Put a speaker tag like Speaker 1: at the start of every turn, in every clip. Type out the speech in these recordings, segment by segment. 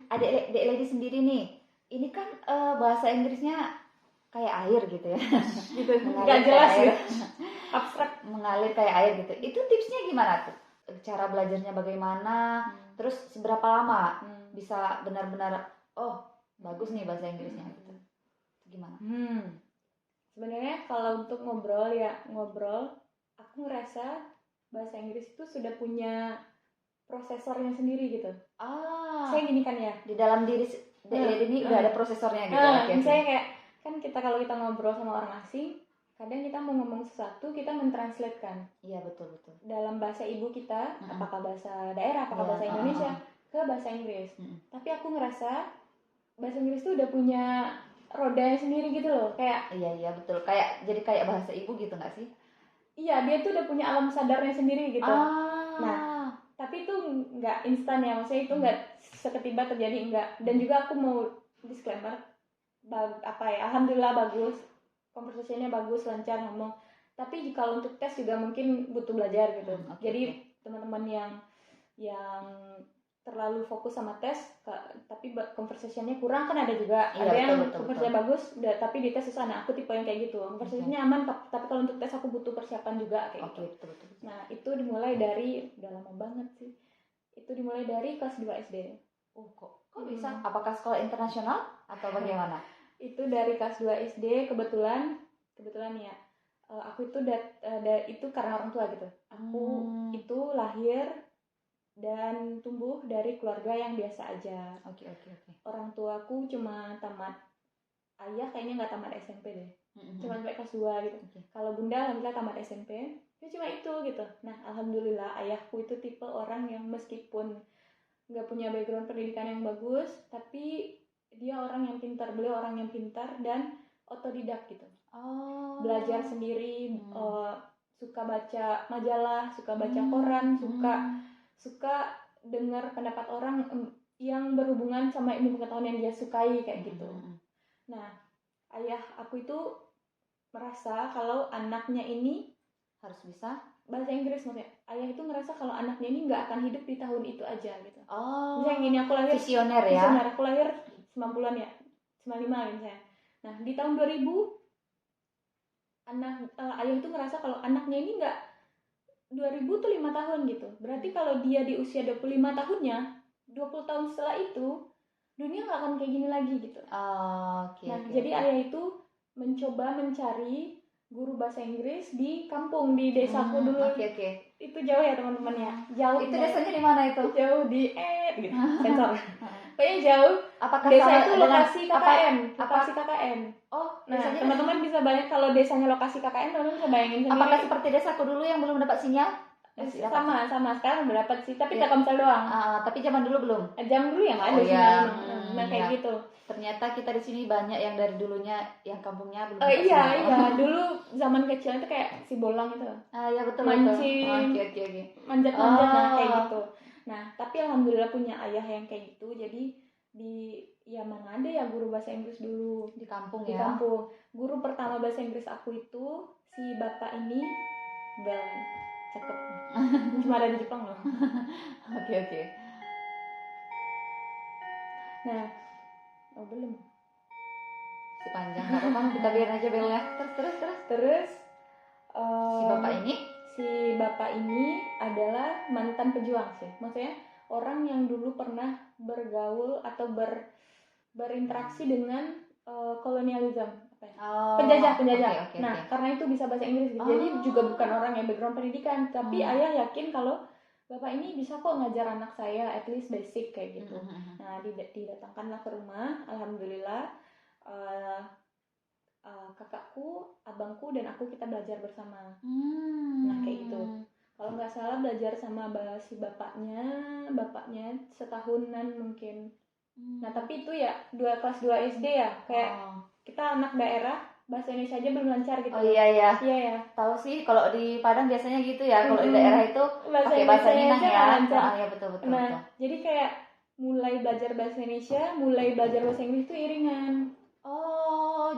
Speaker 1: adik lady sendiri nih, ini kan bahasa Inggrisnya kayak air gitu ya.
Speaker 2: Gitu.
Speaker 1: Mengalir
Speaker 2: Nggak jelas
Speaker 1: kayak air.
Speaker 2: gitu. Abstrak.
Speaker 1: Mengalir kayak air gitu. Itu tipsnya gimana tuh? Cara belajarnya bagaimana? Terus seberapa lama bisa benar-benar oh bagus nih bahasa Inggrisnya gitu. Gimana?
Speaker 2: Sebenarnya kalau untuk ngobrol, aku ngerasa bahasa Inggris itu sudah punya prosesornya sendiri gitu. Saya gini kan ya,
Speaker 1: Di dalam diri ini udah ada prosesornya gitu.
Speaker 2: Misalnya kayak kan kalau kita ngobrol sama orang asing, kadang kita mau ngomong sesuatu, kita mentranslate kan.
Speaker 1: Iya, betul.
Speaker 2: Dalam bahasa ibu kita, apakah bahasa daerah, apakah bahasa Indonesia, ke bahasa Inggris. Tapi aku ngerasa bahasa Inggris itu udah punya rodanya sendiri gitu loh, kayak
Speaker 1: iya betul, jadi kayak bahasa ibu gitu nggak sih?
Speaker 2: Iya, dia tuh udah punya alam sadarnya sendiri gitu. Nah, tapi itu nggak instan ya, maksudnya itu nggak seketiba terjadi, enggak. Dan juga aku mau disclaimer, alhamdulillah bagus, conversation-nya bagus, lancar ngomong. Tapi kalau untuk tes juga mungkin butuh belajar gitu. Jadi teman-teman yang terlalu fokus sama tes, tapi conversation-nya kurang kan ada juga. Ada yang conversation bagus, tapi di tes susah. Nah, aku tipe yang kayak gitu. Conversation-nya aman, tapi kalau untuk tes aku butuh persiapan juga kayak gitu.
Speaker 1: Betul.
Speaker 2: Nah, itu dimulai dari, udah lama banget sih. Itu dimulai dari kelas 2 SD.
Speaker 1: Oh, kok bisa? Apakah sekolah internasional atau bagaimana?
Speaker 2: Itu dari kelas 2 SD, kebetulan ya. Aku itu itu karena orang tua gitu. Aku itu lahir dan tumbuh dari keluarga yang biasa aja.
Speaker 1: Oke.
Speaker 2: Orang tuaku cuma tamat, ayah kayaknya nggak tamat SMP deh, cuma sampai kelas 2 gitu. Kalau bunda alhamdulillah tamat SMP, ya cuma itu gitu. Nah, alhamdulillah ayahku itu tipe orang yang meskipun nggak punya background pendidikan yang bagus, tapi dia orang yang pintar, beliau orang yang pintar dan otodidak gitu. Belajar sendiri, suka baca majalah, suka baca koran, suka dengar pendapat orang yang berhubungan sama ilmu pengetahuan yang dia sukai kayak gitu. Nah, ayah aku itu merasa kalau anaknya ini
Speaker 1: harus bisa
Speaker 2: bahasa Inggris, maksudnya ayah itu ngerasa kalau anaknya ini nggak akan hidup di tahun itu aja gitu. Misalnya gini, aku lahir
Speaker 1: visioner, aku
Speaker 2: lahir 90-an ya, 95 misalnya. Nah, di tahun 2000 ayah itu ngerasa kalau anaknya ini nggak 2000 tuh 5 tahun gitu. Berarti kalau dia di usia 25 tahunnya, 20 tahun setelah itu, dunia nggak akan kayak gini lagi gitu. Jadi ayah itu mencoba mencari guru bahasa Inggris di kampung, di desaku dulu. Itu jauh ya teman-teman ya. Jauh.
Speaker 1: Itu desanya di mana itu?
Speaker 2: Jauh di gitu. Sensor. Kayaknya jauh.
Speaker 1: Apakah
Speaker 2: desa itu lokasi KKN, lokasi KKN.
Speaker 1: Nah,
Speaker 2: teman-teman bisa bayangin kalau desanya lokasi KKN, teman-teman bisa bayangin sendiri.
Speaker 1: Apakah seperti desaku dulu yang belum dapat sinyal?
Speaker 2: Sama sekarang udah dapat sih, tapi Telkomsel doang.
Speaker 1: Tapi zaman dulu belum.
Speaker 2: Zaman dulu yang ada sinyal. Nah, kayak gitu.
Speaker 1: Ternyata kita di sini banyak yang dari dulunya yang kampungnya belum.
Speaker 2: Iya, dulu zaman kecil itu kayak si bolang itu.
Speaker 1: Iya betul.
Speaker 2: Mancing. Manjat-manjat kayak gitu. Nah, tapi alhamdulillah punya ayah yang kayak gitu. Jadi mana ada ya guru bahasa Inggris dulu
Speaker 1: di kampung
Speaker 2: di kampung. Guru pertama bahasa Inggris aku itu si bapak ini Bel, cakep. Cuma ada di Jepang loh.
Speaker 1: Oke.
Speaker 2: Nah, belum.
Speaker 1: Si panjang nggak apa-apa, kita biarin aja belnya. Terus si
Speaker 2: bapak ini adalah mantan pejuang sih. Maksudnya orang yang dulu pernah bergaul atau berinteraksi dengan kolonialisme, penjajah. Karena itu bisa bahasa Inggris gitu. Jadi juga bukan orang yang background pendidikan, tapi ayah yakin kalau bapak ini bisa kok ngajar anak saya at least basic kayak gitu. Nah, didatangkanlah ke rumah, alhamdulillah. Kakakku, abangku, dan aku kita belajar bersama. Nah, kayak gitu. Kalau nggak salah belajar sama si bapaknya setahunan mungkin. Nah, tapi itu ya kelas 2 SD ya, kayak kita anak daerah, bahasa Indonesia aja belum lancar gitu.
Speaker 1: Iya ya. Tahu sih kalau di Padang biasanya gitu ya, kalau di daerah itu pakai bahasa Minang ya. Iya betul.
Speaker 2: Nah, jadi kayak mulai belajar bahasa Indonesia, mulai belajar bahasa Inggris itu iringan.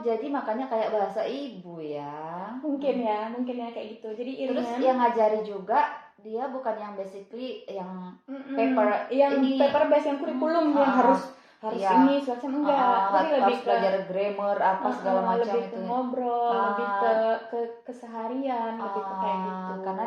Speaker 1: Jadi makanya kayak bahasa ibu ya.
Speaker 2: Mungkin ya kayak gitu. Jadi iringan.
Speaker 1: Terus yang ngajari juga dia bukan yang basically yang paper
Speaker 2: paper based yang kurikulum yang harus
Speaker 1: Iya.
Speaker 2: ini semacam enggak, tapi lebih
Speaker 1: harus
Speaker 2: ke
Speaker 1: belajar grammar apa segala macam
Speaker 2: lebih ke
Speaker 1: itu.
Speaker 2: ngobrol, lebih ke keseharian, lebih ke kayak gitu.
Speaker 1: Karena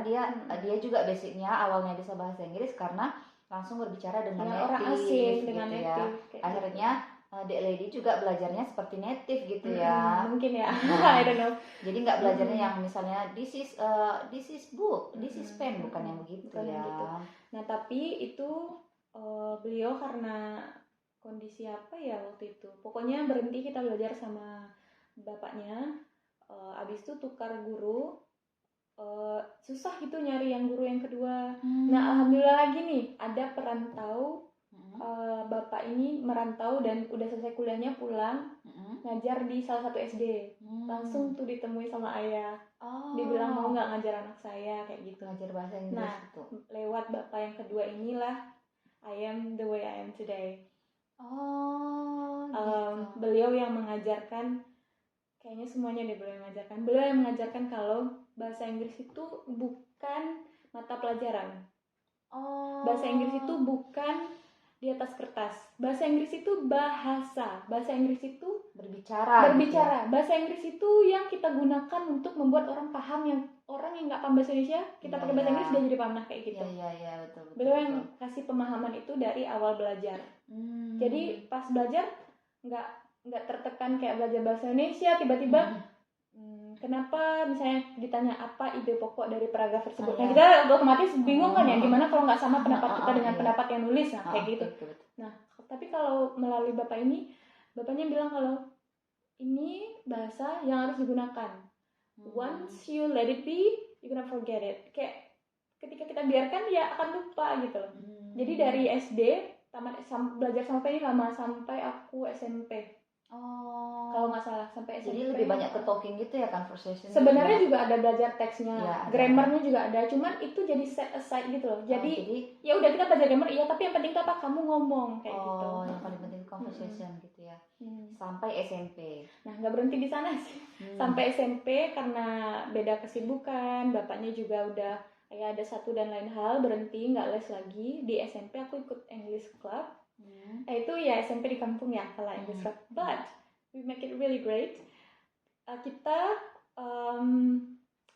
Speaker 1: dia juga basicnya awalnya bisa bahasa Inggris karena langsung berbicara dengan native,
Speaker 2: orang asing, dengan
Speaker 1: gitu
Speaker 2: native.
Speaker 1: ya. Akhirnya Dek Lady juga belajarnya seperti native gitu ya.
Speaker 2: Mungkin ya, I don't know.
Speaker 1: Jadi nggak belajarnya yang misalnya this is book, this is pen, bukan yang begitu
Speaker 2: bukan
Speaker 1: ya.
Speaker 2: yang gitu. Nah tapi itu beliau karena kondisi apa ya waktu itu, pokoknya berhenti kita belajar sama bapaknya. Abis itu tukar guru, susah gitu nyari yang guru yang kedua. Nah alhamdulillah lagi nih ada perantau. Bapak ini merantau dan udah selesai kuliahnya pulang, ngajar di salah satu SD. Langsung tuh ditemui sama ayah. Dibilang mau nggak ngajar anak saya kayak gitu.
Speaker 1: Ngajar bahasa Inggris.
Speaker 2: Nah
Speaker 1: gitu.
Speaker 2: Lewat bapak yang kedua inilah I am the way I am today.
Speaker 1: Gitu.
Speaker 2: Beliau yang mengajarkan, kayaknya semuanya deh beliau yang mengajarkan. Beliau yang mengajarkan kalau bahasa Inggris itu bukan mata pelajaran. Bahasa Inggris itu bukan di atas kertas. Bahasa Inggris itu bahasa. Bahasa Inggris itu
Speaker 1: berbicara.
Speaker 2: Gitu ya? Bahasa Inggris itu yang kita gunakan untuk membuat orang paham, yang orang yang nggak paham bahasa Indonesia, kita pakai bahasa Inggris dia jadi paham, nah kayak gitu.
Speaker 1: Iya, betul.
Speaker 2: Beliau yang kasih pemahaman itu dari awal belajar. Jadi pas belajar nggak tertekan kayak belajar bahasa Indonesia tiba-tiba kenapa misalnya ditanya apa ide pokok dari paragraf tersebut. Nah kita otomatis bingung kan ya, gimana kalau nggak sama pendapat kita dengan pendapat yang nulis, nah kayak gitu. Nah tapi kalau melalui bapak ini, bapaknya bilang kalau ini bahasa yang harus digunakan. Once you let it be, you're gonna forget it. Kayak ketika kita biarkan dia akan lupa gitu loh. Jadi dari SD belajar sampai ini lama, sampai aku SMP. Kalau nggak salah sampai SMP.
Speaker 1: Jadi lebih banyak ke talking gitu ya, conversation.
Speaker 2: Sebenarnya juga ada belajar teksnya, grammarnya juga ada. Cuman itu jadi set aside gitu loh. Jadi ya udah kita belajar grammar iya, tapi yang penting apa kamu ngomong kayak gitu.
Speaker 1: Yang paling penting conversation gitu ya. Sampai SMP. Nah
Speaker 2: nggak berhenti di sana sih. Sampai SMP karena beda kesibukan, bapaknya juga udah ya ada satu dan lain hal, berhenti nggak les lagi. Di SMP aku ikut English Club. Itu ya SMP di kampung ya, kalau English Club. But we make it really great. Kita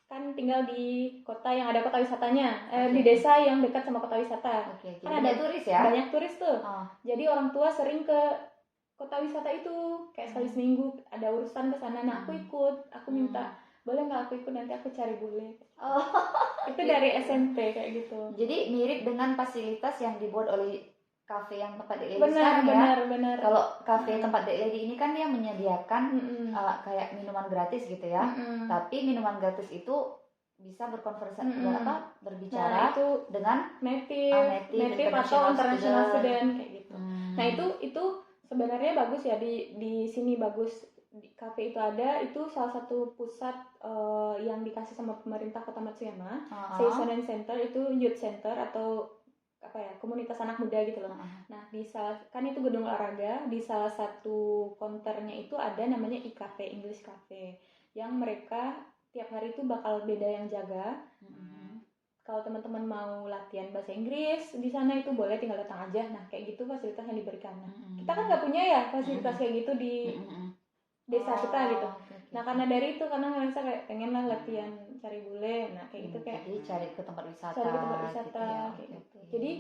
Speaker 2: kan tinggal di kota yang ada kota wisatanya, di desa yang dekat sama kota wisata.
Speaker 1: Kan ada turis ya?
Speaker 2: Banyak turis tuh. Jadi orang tua sering ke kota wisata itu, kayak sekali seminggu ada urusan ke sana. Nah aku ikut, aku minta boleh nggak aku ikut, nanti aku cari bule. Itu dari SMP kayak gitu.
Speaker 1: Jadi mirip dengan fasilitas yang dibuat oleh kafe yang tempat Dek Lady sekarang ya.
Speaker 2: Benar.
Speaker 1: Kalau kafe tempat Dek Lady ini kan dia menyediakan kayak minuman gratis gitu ya. Tapi minuman gratis itu bisa berkonversasi berbicara
Speaker 2: itu
Speaker 1: dengan
Speaker 2: native atau international student kayak gitu. Nah itu sebenarnya bagus ya, di sini bagus. Di kafe itu ada, itu salah satu pusat yang dikasih sama pemerintah Kota Matsuyama. Seisonen Center itu youth center atau apa ya, komunitas anak muda gitu loh. Nah kan itu gedung olahraga, di salah satu counternya itu ada namanya e-cafe, English Cafe, yang mereka tiap hari itu bakal beda yang jaga. Kalau teman-teman mau latihan bahasa Inggris di sana itu boleh tinggal datang aja. Nah kayak gitu fasilitas yang diberikan. Nah, kita kan nggak punya ya fasilitas kayak gitu di desa kita gitu. Nah karena dari itu, karena ngerasa kayak pengen lah latihan cari bule, nah kayak gitu kayak
Speaker 1: jadi cari ke tempat wisata
Speaker 2: gitu ya. Kayak gitu. Jadi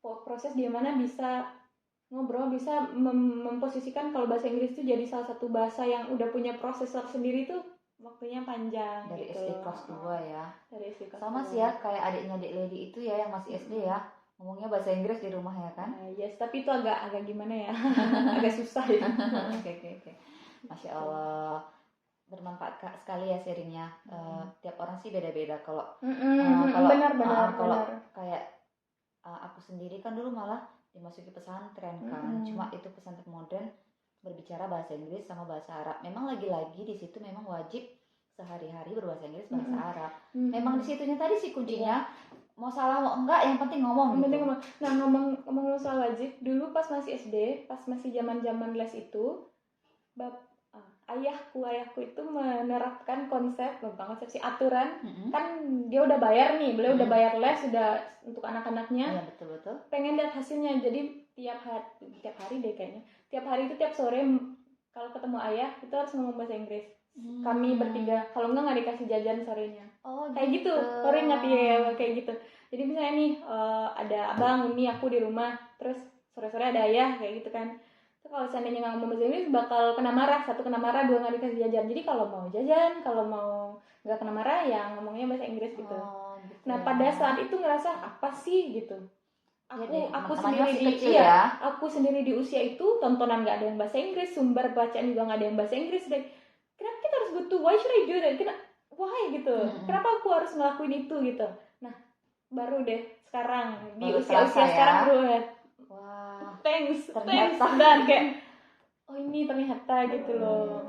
Speaker 2: proses di mana bisa ngobrol, bisa memposisikan kalau bahasa Inggris itu jadi salah satu bahasa yang udah punya proses sendiri tuh waktunya panjang
Speaker 1: dari
Speaker 2: gitu.
Speaker 1: SD kelas 2 ya.
Speaker 2: Dari SD kelas
Speaker 1: sama
Speaker 2: 2.
Speaker 1: sih ya kayak adiknya Dek Lady itu ya yang masih SD ya, ngomongnya bahasa Inggris di rumah ya kan.
Speaker 2: Yes, tapi itu agak gimana ya. Agak susah ya.
Speaker 1: Oke. Masya Allah, bermanfaat sekali ya sharingnya. Tiap orang sih beda-beda. Kalau
Speaker 2: benar.
Speaker 1: Kayak aku sendiri kan dulu malah dimasuki pesantren kan. Cuma itu pesantren modern, berbicara bahasa Inggris sama bahasa Arab. Memang lagi-lagi di situ memang wajib sehari-hari berbahasa Inggris bahasa Arab. Memang di situnya tadi sih kuncinya. Mau salah mau enggak, yang penting ngomong gitu.
Speaker 2: Nah ngomong soal wajib, dulu pas masih SD, pas masih zaman les itu, ayahku itu menerapkan aturan. Kan dia udah bayar nih, beliau udah bayar les sudah untuk anak-anaknya.
Speaker 1: Iya betul.
Speaker 2: Pengen lihat hasilnya, jadi tiap hari deh kayaknya. Tiap hari itu tiap sore kalau ketemu ayah itu harus ngomong bahasa Inggris. Kami bertiga, kalau nggak dikasih jajan sorenya. Kayak gitu. Baru ingat ya kayak gitu. Jadi misalnya nih ada abang, Uni, aku di rumah, terus sore-sore ada ayah kayak gitu kan. Terus kalau seandainya nggak ngomong bahasa Inggris bakal kena marah, satu kena marah, dua nggak dikasih jajan. Jadi kalau mau jajan, kalau mau nggak kena marah ya ngomongnya bahasa Inggris gitu.
Speaker 1: Gitu
Speaker 2: Nah
Speaker 1: ya.
Speaker 2: pada saat itu ngerasa apa sih gitu. Aku sendiri aku sendiri di usia itu tontonan nggak ada yang bahasa Inggris, sumber bacaan juga nggak ada yang bahasa Inggris deh. Kenapa kita harus butuh? Why should I do that? Why gitu? Kenapa aku harus ngelakuin itu gitu? Nah baru deh sekarang di usia-usia sekarang bro. Wah, thanks dan kayak oh ini ternyata gitu loh.